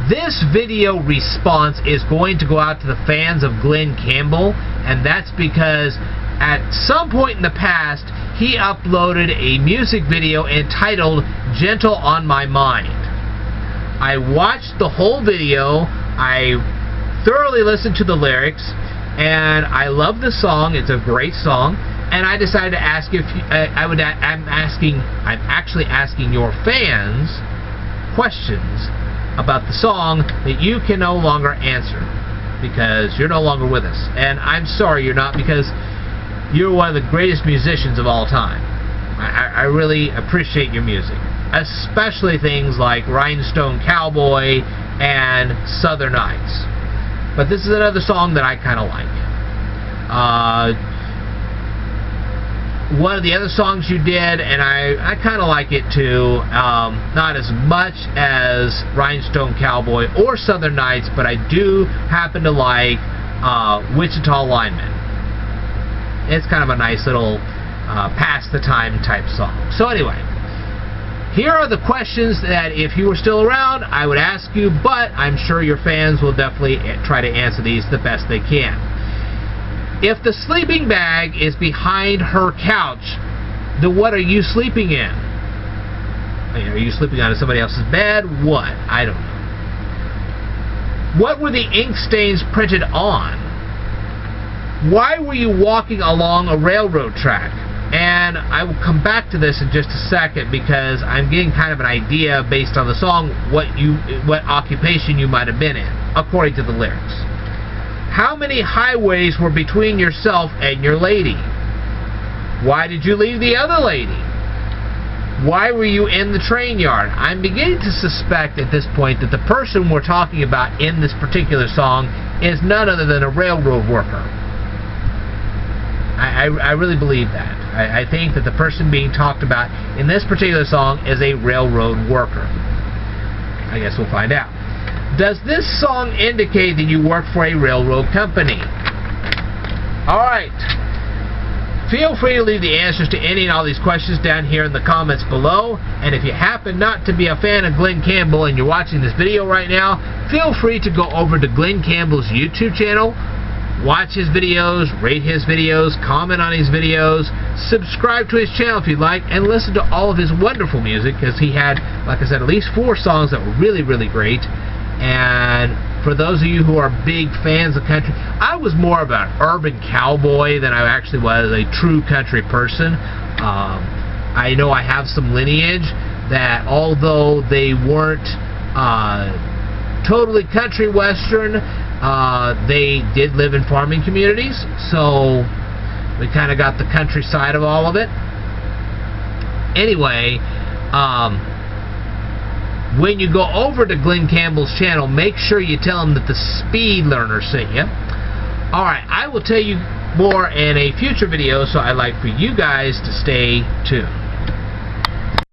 This video response is going to go out to the fans of Glen Campbell, and that's because at some point in the past he uploaded a music video entitled Gentle on My Mind. I watched the whole video, I thoroughly listened to the lyrics, and I love the song. It's a great song, and I decided to ask if I'm actually asking your fans questions about the song that you can no longer answer because you're no longer with us. And I'm sorry you're not, because you're one of the greatest musicians of all time. I really appreciate your music, especially things like Rhinestone Cowboy and Southern Nights. But this is another song that I kind of like. One of the other songs you did, and I kind of like it too, not as much as Rhinestone Cowboy or Southern Nights, but I do happen to like Wichita Lineman. It's kind of a nice little pass the time type song. So anyway, here are the questions that if you were still around I would ask you, but I'm sure your fans will definitely try to answer these the best they can. If the sleeping bag is behind her couch, then what are you sleeping in? Are you sleeping on somebody else's bed? What? I don't know. What were the ink stains printed on? Why were you walking along a railroad track? And I will come back to this in just a second because I'm getting kind of an idea based on the song what occupation you might have been in, according to the lyrics. How many highways were between yourself and your lady? Why did you leave the other lady? Why were you in the train yard? I'm beginning to suspect at this point that the person we're talking about in this particular song is none other than a railroad worker. I really believe that. I think that the person being talked about in this particular song is a railroad worker. I guess we'll find out. Does this song indicate that you work for a railroad company? Alright. Feel free to leave the answers to any and all these questions down here in the comments below. And if you happen not to be a fan of Glen Campbell and you're watching this video right now, feel free to go over to Glen Campbell's YouTube channel, watch his videos, rate his videos, comment on his videos, subscribe to his channel if you'd like, and listen to all of his wonderful music, because he had, like I said, at least 4 songs that were really, really great. And for those of you who are big fans of country, I was more of an urban cowboy than I actually was a true country person. I know I have some lineage that, although they weren't totally country western, they did live in farming communities, so we kind of got the countryside of all of it. Anyway, when you go over to Glen Campbell's channel, make sure you tell him that the Speed Learner sent you. Alright, I will tell you more in a future video, so I'd like for you guys to stay tuned.